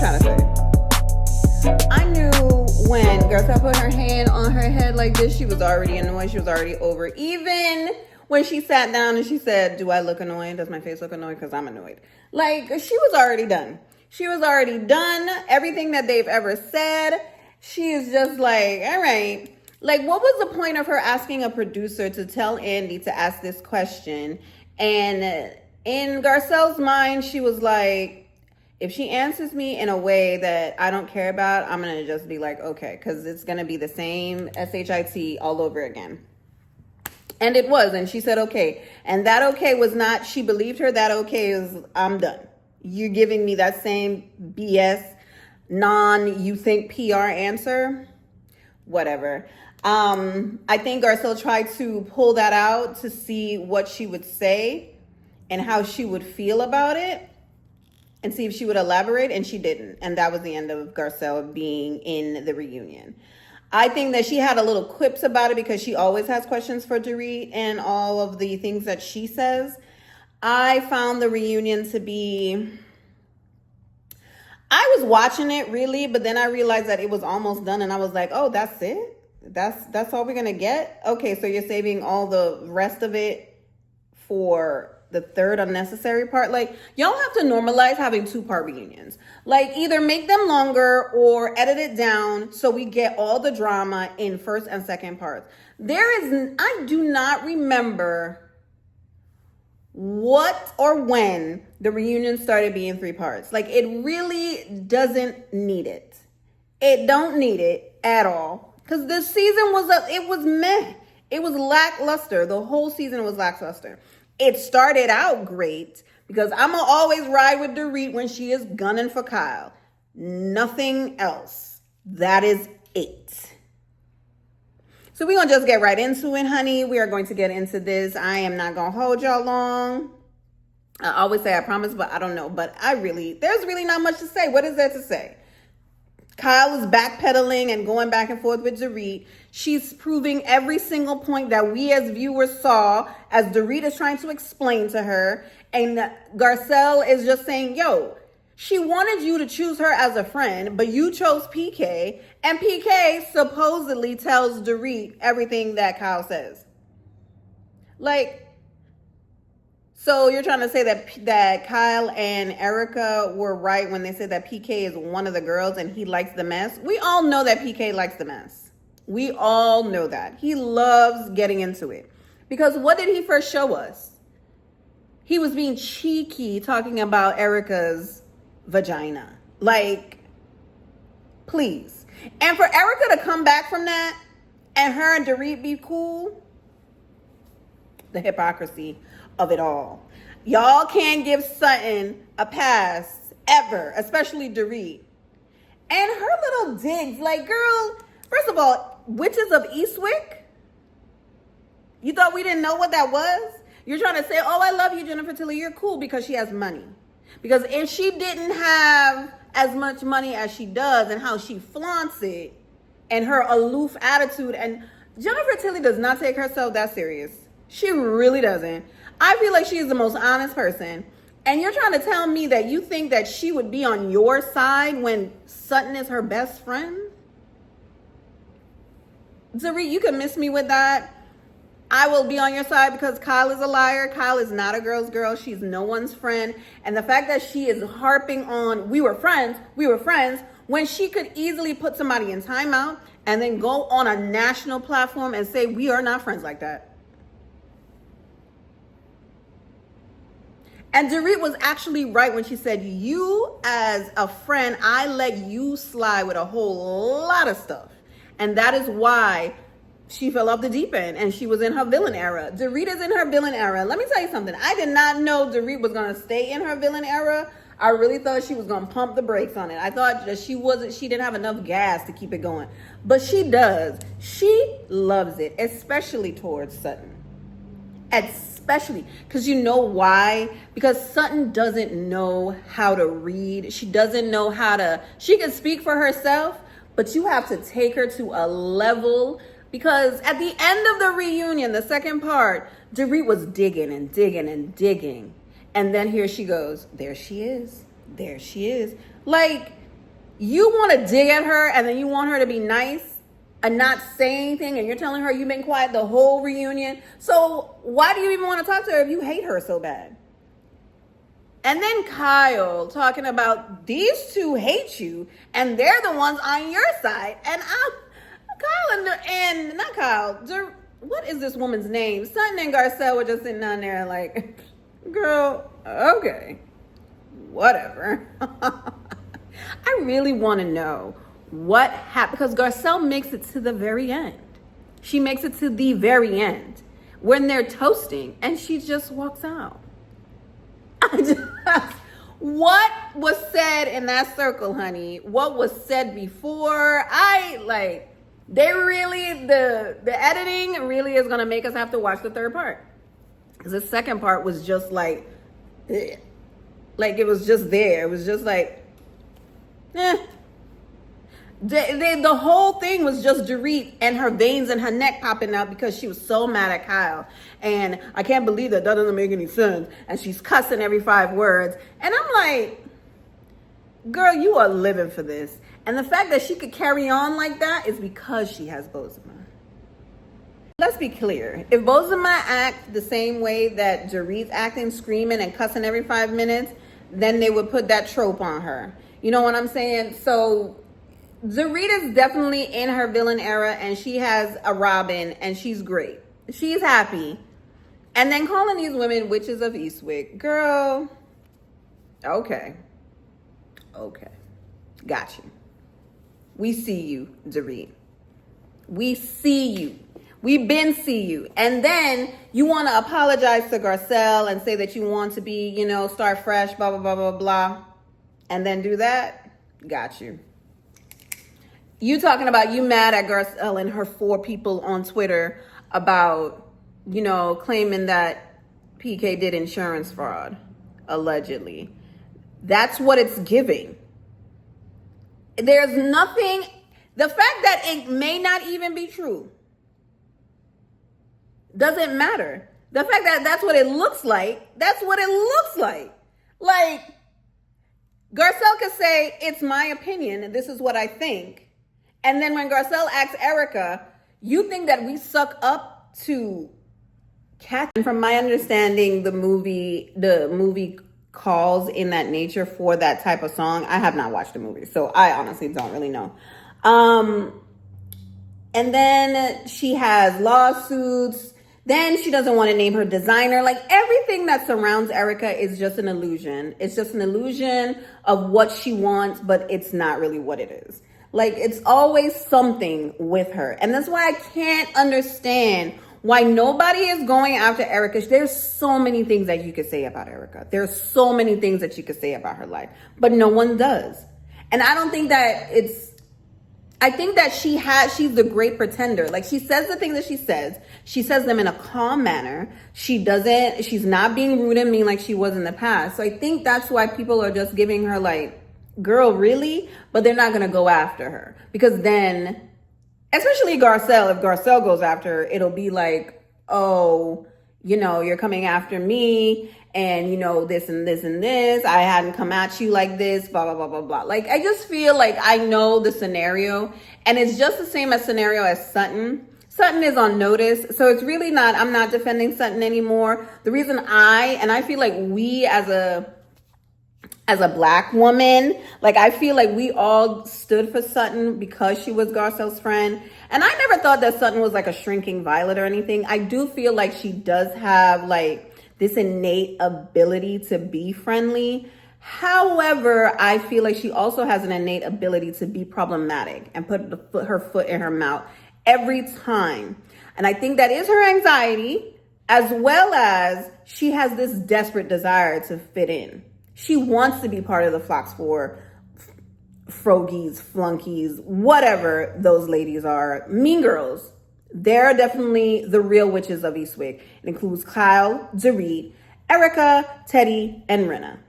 trying to say? I knew when Garcelle put her hand on her head like this, she was already annoyed. She was already over. Even when she sat down and she said, do I look annoyed? Does my face look annoyed? Because I'm annoyed. Like, she was already done. She was already done. Everything that they've ever said, she is just like, all right. Like, what was the point of her asking a producer to tell Andy to ask this question? And in Garcelle's mind, she was like, if she answers me in a way that I don't care about, I'm going to just be like, okay, because it's going to be the same SHIT all over again. And it was, and she said, okay. And that okay was not, she believed her, that okay is, I'm done. You're giving me that same BS, you think PR answer? Whatever. I think Garcelle tried to pull that out to see what she would say and how she would feel about it and see if she would elaborate, and she didn't. And that was the end of Garcelle being in the reunion. I think that she had a little quips about it because she always has questions for Dorit and all of the things that she says. I found the reunion to be... I was watching it really, but then I realized that it was almost done and I was like, oh, that's it? That's all we're going to get? Okay, so you're saving all the rest of it for the third unnecessary part. Like, y'all have to normalize having 2-part reunions. Like, either make them longer or edit it down so we get all the drama in first and second parts. I do not remember what or when the reunion started being 3 parts. Like, it really doesn't need it. It don't need it at all. Because this season it was meh. It was lackluster. The whole season was lackluster. It started out great because I'm going to always ride with Dorit when she is gunning for Kyle. Nothing else. That is it. So we're going to just get right into it, honey. We are going to get into this. I am not going to hold y'all long. I always say I promise, but I don't know. But there's really not much to say. What is there to say? Kyle is backpedaling and going back and forth with Dorit. She's proving every single point that we as viewers saw as Dorit is trying to explain to her. And Garcelle is just saying, yo, she wanted you to choose her as a friend, but you chose PK. And PK supposedly tells Dorit everything that Kyle says. Like, so you're trying to say that Kyle and Erica were right when they said that PK is one of the girls and he likes the mess? We all know that PK likes the mess. We all know that. He loves getting into it. Because what did he first show us? He was being cheeky talking about Erica's vagina. Like, please. And for Erica to come back from that and her and Dorit be cool, the hypocrisy of it all. Y'all can't give Sutton a pass ever, especially Dorit. And her little digs, like, girl, first of all, Witches of Eastwick? You thought we didn't know what that was? You're trying to say, oh, I love you, Jennifer Tilly. You're cool because she has money. Because if she didn't have as much money as she does and how she flaunts it and her aloof attitude, and Jennifer Tilly does not take herself that serious. She really doesn't. I feel like she is the most honest person. And you're trying to tell me that you think that she would be on your side when Sutton is her best friend? Dorit, you can miss me with that. I will be on your side because Kyle is a liar. Kyle is not a girl's girl. She's no one's friend. And the fact that she is harping on, we were friends, when she could easily put somebody in timeout and then go on a national platform and say, we are not friends like that. And Dorit was actually right when she said, you as a friend, I let you slide with a whole lot of stuff. And that is why she fell off the deep end and she was in her villain era. Dorit is in her villain era. Let me tell you something. I did not know Dorit was going to stay in her villain era. I really thought she was going to pump the brakes on it. I thought that she didn't have enough gas to keep it going. But she does. She loves it, especially towards Sutton. Especially because you know why? Because Sutton doesn't know how to read. She doesn't know she can speak for herself, but you have to take her to a level, because at the end of the reunion, the second part, Dorit was digging and digging and digging. And then here she goes. There she is. There she is. Like, You want to dig at her and then you want her to be nice and not say anything, and you're telling her you've been quiet the whole reunion. So why do you even want to talk to her if you hate her so bad? And then Kyle talking about these two hate you and they're the ones on your side. And Kyle and not Kyle, what is this woman's name? Sutton and Garcelle were just sitting down there like, girl, okay, whatever. I really want to know what happened, because Garcelle makes it to the very end. She makes it to the very end when they're toasting and she just walks out. What was said in that circle, honey? What was said before? The editing really is gonna make us have to watch the third part, because the second part was just like it was just there. It was just like, The whole thing was just Dorit and her veins in her neck popping out because she was so mad at Kyle. And I can't believe that doesn't make any sense. And she's cussing every 5 words. And I'm like, girl, you are living for this. And the fact that she could carry on like that is because she has Bozema. Let's be clear. If Bozema acts the same way that Dorit's acting, screaming and cussing every 5 minutes, then they would put that trope on her. You know what I'm saying? So Dorit is definitely in her villain era, and she has a Robin, and she's great. She's happy. And then calling these women witches of Eastwick. Girl, okay. Got you. We see you, Dorit. We see you. We been see you. And then you want to apologize to Garcelle and say that you want to be, start fresh, blah, blah, blah, blah, blah. And then do that? Got you. You talking about you mad at Garcelle and her 4 people on Twitter about, claiming that PK did insurance fraud, allegedly. That's what it's giving. There's nothing, the fact that it may not even be true doesn't matter. The fact that that's what it looks like, that's what it looks like. Like, Garcelle could say, it's my opinion, and this is what I think. And then when Garcelle asks Erica, you think that we suck up to Kat? And from my understanding, the movie calls in that nature for that type of song. I have not watched the movie, so I honestly don't really know. And then she has lawsuits. Then she doesn't want to name her designer. Like, everything that surrounds Erica is just an illusion. It's just an illusion of what she wants, but it's not really what it is. Like, it's always something with her. And that's why I can't understand why nobody is going after Erica. There's so many things that you could say about Erica. There's so many things that you could say about her life, but no one does. And I don't think that I think that she's the great pretender. Like, she says the things that she says them in a calm manner. She's not being rude and mean like she was in the past. So I think that's why people are just giving her like, girl, really? But they're not going to go after her, because then, especially Garcelle, if Garcelle goes after her, it'll be like, oh, you're coming after me, and this and this and this. I hadn't come at you like this, blah, blah, blah, blah, blah. Like, I just feel like I know the scenario, and it's just the same scenario as Sutton. Sutton is on notice, so it's really not, I'm not defending Sutton anymore. The reason I feel like we as a Black woman, like, I feel like we all stood for Sutton because she was Garcelle's friend. And I never thought that Sutton was like a shrinking violet or anything. I do feel like she does have like this innate ability to be friendly. However, I feel like she also has an innate ability to be problematic and put her foot in her mouth every time. And I think that is her anxiety, as well as she has this desperate desire to fit in. She wants to be part of the Fox 4 Frogies, flunkies, whatever those ladies are. Mean Girls. They're definitely the real witches of Eastwick. It includes Kyle, Dorit, Erica, Teddy, and Rinna.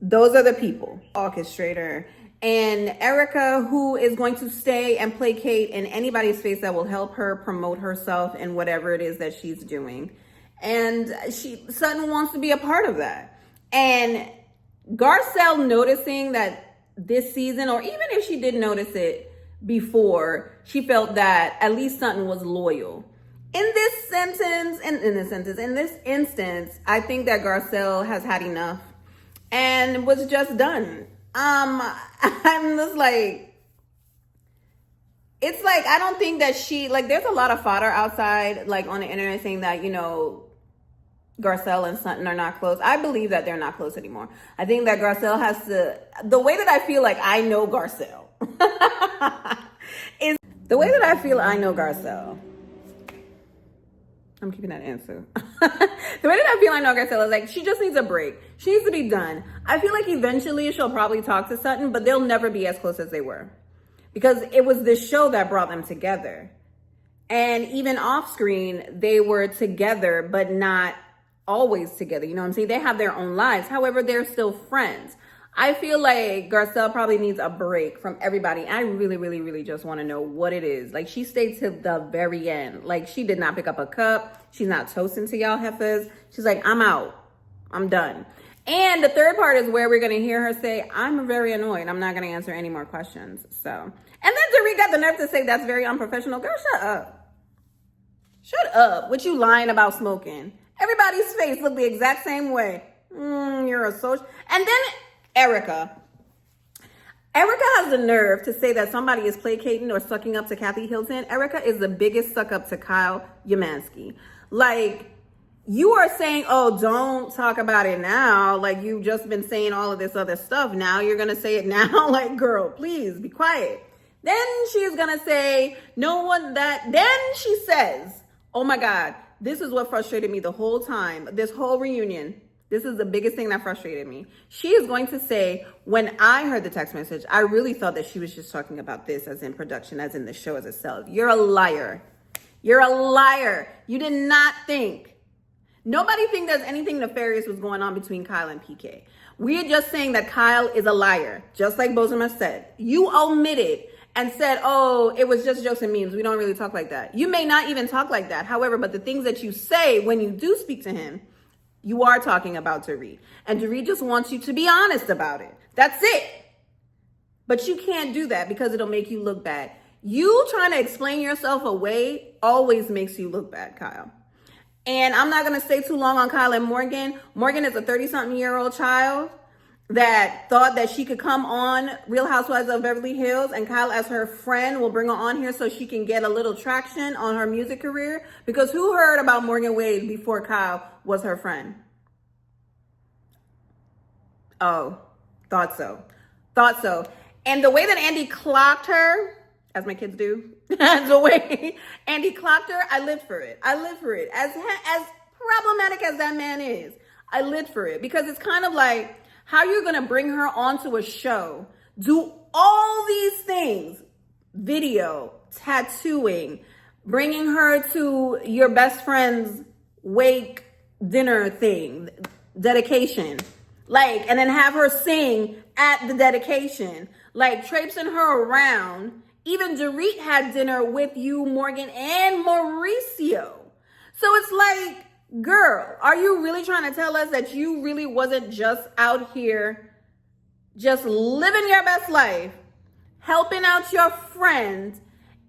Those are the people. Orchestrator. And Erica, who is going to stay and placate in anybody's face that will help her promote herself in whatever it is that she's doing. And Sutton wants to be a part of that. And Garcelle noticing that this season, or even if she did notice it before, she felt that at least Sutton was loyal. In this instance, I think that Garcelle has had enough and was just done. I'm just like, it's like, I don't think that she, like, there's a lot of fodder outside, like, on the internet saying that, you know, Garcelle and Sutton are not close. I believe that they're not close anymore. I think that Garcelle has to, the way that I feel like I know Garcelle is the way that I feel I know Garcelle. I'm keeping that answer. The way that I feel I know Garcelle is like, she just needs a break. She needs to be done. I feel like eventually she'll probably talk to Sutton, but they'll never be as close as they were. Because it was this show that brought them together. And even off screen, they were together, but not always together. You know what I'm saying? They have their own lives. However, they're still friends. I feel like Garcelle probably needs a break from everybody. I really, really, really just want to know what it is. Like, she stayed to the very end. Like, she did not pick up a cup. She's not toasting to y'all heifers. She's like, I'm out. I'm done. And the third part is where we're going to hear her say, I'm very annoyed. I'm not going to answer any more questions. So, and then Dorit got the nerve to say that's very unprofessional. Girl, shut up. Shut up. What you lying about smoking? Everybody's face looked the exact same way. You're a social. And then Erica. Erica has the nerve to say that somebody is placating or sucking up to Kathy Hilton. Erica is the biggest suck up to Kyle Yamansky. Like, you are saying, oh, don't talk about it now. Like, you've just been saying all of this other stuff. Now you're going to say it now. Like, girl, please be quiet. Then she's going to say, then she says, oh my God, this is what frustrated me the whole time. This whole reunion. This is the biggest thing that frustrated me. She is going to say, when I heard the text message, I really thought that she was just talking about this as in production, as in the show as itself. You're a liar. You're a liar. You did not think. Nobody think there's anything nefarious was going on between Kyle and PK. We are just saying that Kyle is a liar, just like Bozema said. You omitted and said, oh, it was just jokes and memes. We don't really talk like that. You may not even talk like that. However, but the things that you say when you do speak to him, you are talking about Dorit. And Dorit just wants you to be honest about it. That's it. But you can't do that because it'll make you look bad. You trying to explain yourself away always makes you look bad, Kyle. And I'm not going to stay too long on Kyle and Morgan. Morgan is a 30-something-year-old child that thought that she could come on Real Housewives of Beverly Hills, and Kyle as her friend will bring her on here so she can get a little traction on her music career. Because who heard about Morgan Wade before Kyle was her friend? Oh, thought so. Thought so. And the way that Andy clocked her, as my kids do, the way Andy clocked her, I lived for it. I lived for it. As problematic as that man is, I lived for it. Because it's kind of like, how you're going to bring her onto a show, do all these things, video, tattooing, bringing her to your best friend's wake dinner thing, dedication, like, and then have her sing at the dedication, like traipsing her around. Even Dorit had dinner with you, Morgan, and Mauricio. So it's like, girl, are you really trying to tell us that you really wasn't just out here just living your best life, helping out your friend,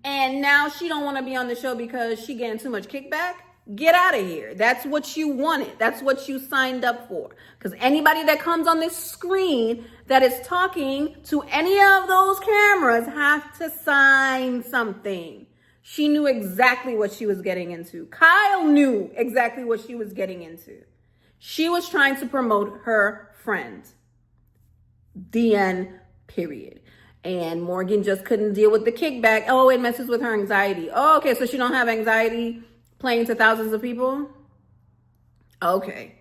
and now she don't want to be on the show because she getting too much kickback? Get out of here. That's what you wanted. That's what you signed up for. Because anybody that comes on this screen that is talking to any of those cameras have to sign something. She knew exactly what she was getting into. Kyle knew exactly what she was getting into. She was trying to promote her friend. The end, period. And Morgan just couldn't deal with the kickback. Oh, it messes with her anxiety. Oh, okay, so she don't have anxiety playing to thousands of people? Okay.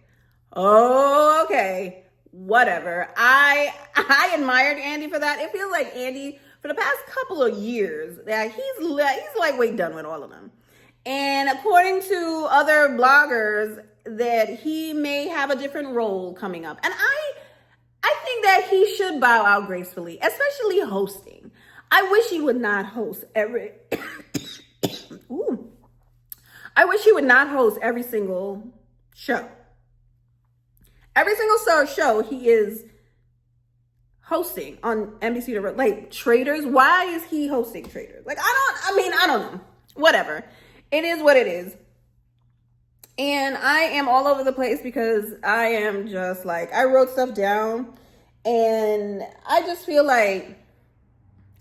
Oh, okay. Whatever. I admired Andy for that. It feels like Andy, for the past couple of years, that he's lightweight done with all of them. And according to other bloggers, that he may have a different role coming up. And I think that he should bow out gracefully, especially hosting. I wish he would not host every... Ooh. I wish he would not host every single show. Every single show he is hosting on NBC? Like, Traitors? Why is he hosting Traitors? Like, I don't know. Whatever. It is what it is. And I am all over the place because I am just like, I wrote stuff down and I just feel like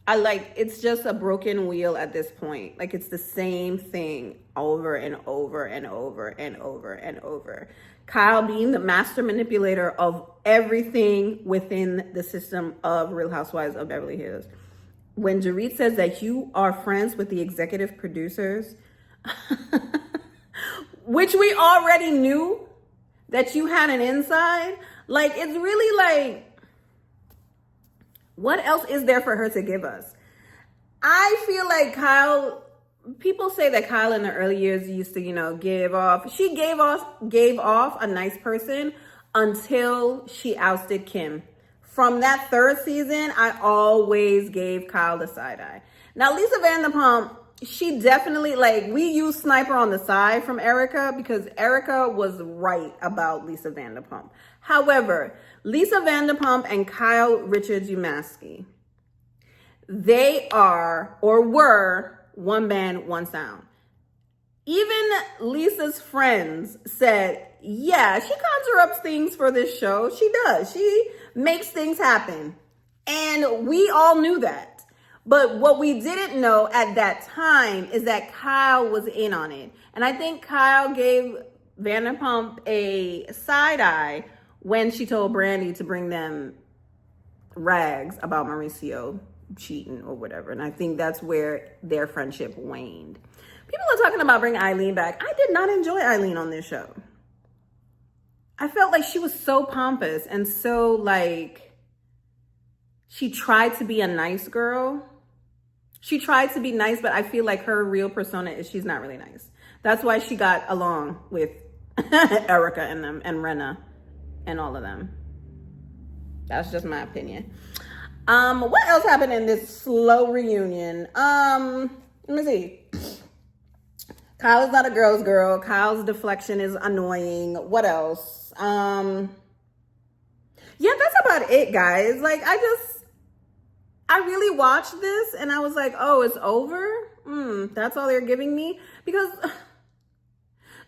it's just a broken wheel at this point. Like, it's the same thing over and over and over and over and over. Kyle being the master manipulator of everything within the system of Real Housewives of Beverly Hills. When Dorit says that you are friends with the executive producers, which we already knew that you had an inside, like, it's really like, what else is there for her to give us? I feel like Kyle, people say that Kyle in the early years used to, give off. She gave off a nice person until she ousted Kim. From that third season, I always gave Kyle the side eye. Now, Lisa Vanderpump, she definitely, like, we used Sniper on the side from Erica because Erica was right about Lisa Vanderpump. However, Lisa Vanderpump and Kyle Richards-Umaski, they are or were one band, one sound. Even Lisa's friends said, yeah, she conjures up things for this show. She does. She makes things happen. And we all knew that. But what we didn't know at that time is that Kyle was in on it. And I think Kyle gave Vanderpump a side eye when she told Brandy to bring them rags about Mauricio cheating or whatever. And I think that's where their friendship waned. People are talking about bringing Eileen back. I did not enjoy Eileen on this show. I felt like she was so pompous and so, like, she tried to be a nice girl. She tried to be nice, but I feel like her real persona is she's not really nice. That's why she got along with Erica and them and Renna and all of them. That's just my opinion. What else happened in this slow reunion? Let me see. Kyle's not a girl's girl. Kyle's deflection is annoying. What else? Yeah, that's about it, guys. Like, I really watched this and I was like, oh, it's over? That's all they're giving me? Because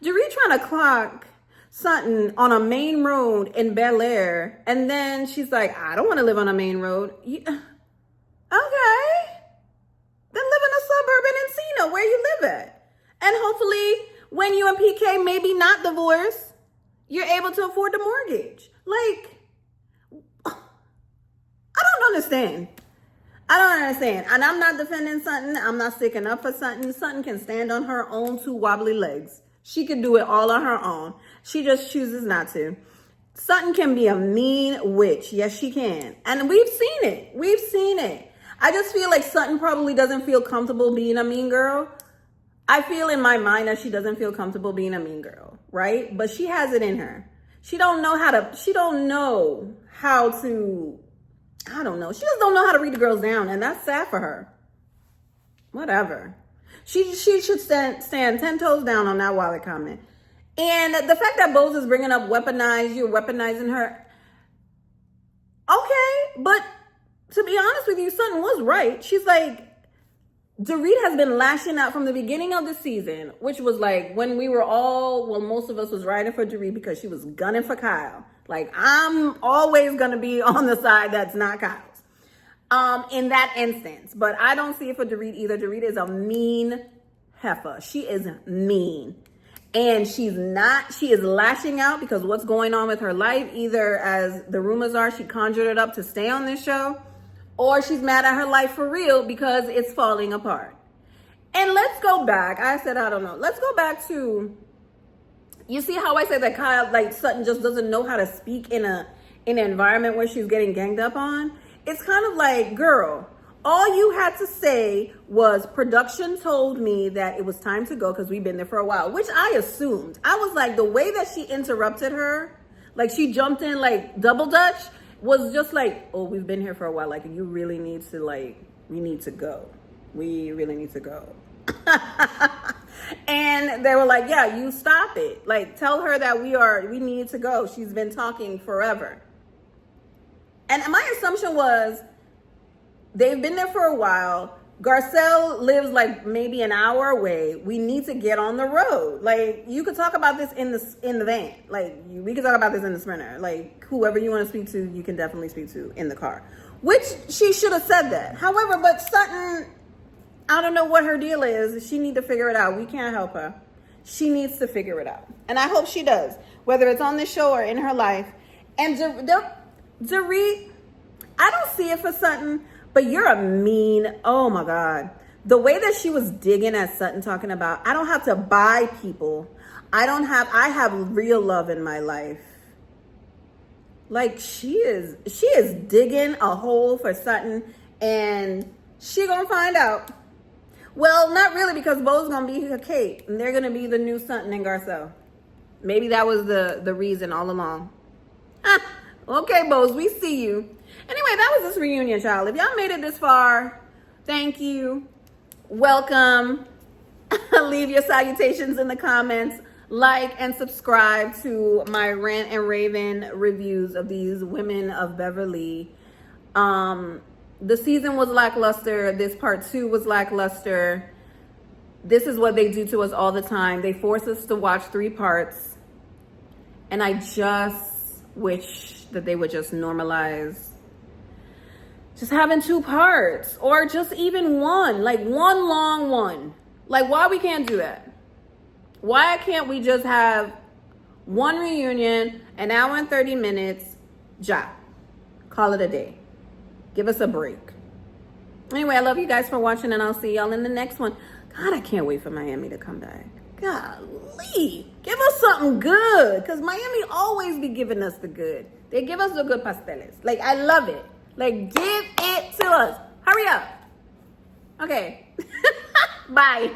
Dorit trying to clock Sutton on a main road in Bel Air, and then she's like, I don't want to live on a main road. Okay. Then live in a suburb in Encino where you live at. And hopefully when you and PK maybe not divorce, you're able to afford the mortgage. Like, I don't understand. And I'm not defending Sutton. I'm not sticking up for Sutton. Sutton can stand on her own two wobbly legs. She can do it all on her own. She just chooses not to. Sutton can be a mean witch. Yes, she can. And we've seen it. I just feel like Sutton probably doesn't feel comfortable being a mean girl. I feel in my mind that she doesn't feel comfortable being a mean girl, right? But she has it in her. She don't know how to, she just don't know how to read the girls down. And that's sad for her. Whatever. She should stand 10 toes down on that wallet comment. And the fact that Bose is bringing up weaponized, you're weaponizing her. Okay, but to be honest with you, Sutton was right. She's like, Dorit has been lashing out from the beginning of the season, which was like when we were most of us was riding for Dorit because she was gunning for Kyle. Like, I'm always going to be on the side that's not Kyle's. In that instance, but I don't see it for Dorit either. Dorit is a mean heifer. She is mean. And she is lashing out because what's going on with her life, either as the rumors are, she conjured it up to stay on this show, or she's mad at her life for real because it's falling apart. And let's go back. I said, I don't know. Let's go back to, you see how I said that Kyle, like Sutton just doesn't know how to speak in an environment where she's getting ganged up on? It's kind of like, girl, all you had to say was production told me that it was time to go because we've been there for a while, which I assumed. I was like, the way that she interrupted her, like she jumped in like double dutch, was just like, oh, we've been here for a while. Like, you really need to, like, we need to go. We really need to go. And they were like, yeah, you stop it. Like, tell her that we need to go. She's been talking forever. And my assumption was they've been there for a while. Garcelle lives like maybe an hour away. We need to get on the road. Like, you could talk about this in the van. Like, we could talk about this in the Sprinter. Like, whoever you want to speak to, you can definitely speak to in the car. Which she should have said that. However, but Sutton, I don't know what her deal is. She needs to figure it out. We can't help her. She needs to figure it out. And I hope she does. Whether it's on this show or in her life. And Dorit, I don't see it for Sutton. But you're a mean, oh my God. The way that she was digging at Sutton talking about, I don't have to buy people. I have real love in my life. Like, she is digging a hole for Sutton, and she gonna find out. Well, not really, because Bo's gonna be her Kate, and they're gonna be the new Sutton and Garcelle. Maybe that was the reason all along. Okay, Bose, we see you. Anyway, that was this reunion, child. If y'all made it this far, thank you. Welcome. Leave your salutations in the comments. Like and subscribe to my Rant and Raven reviews of these women of Beverly. The season was lackluster. This part 2 was lackluster. This is what they do to us all the time. They force us to watch 3 parts. And I just wish that they would just normalize just having 2 parts, or just even one, like one long one. Like, why we can't do that? Why can't we just have one reunion, an hour and 30 minutes, call it a day. Give us a break. Anyway, I love you guys for watching, and I'll see y'all in the next one. God, I can't wait for Miami to come back. Golly, give us something good, because Miami always be giving us the good. They give us the good pasteles. Like, I love it. Like, give it to us. Hurry up. Okay. Bye.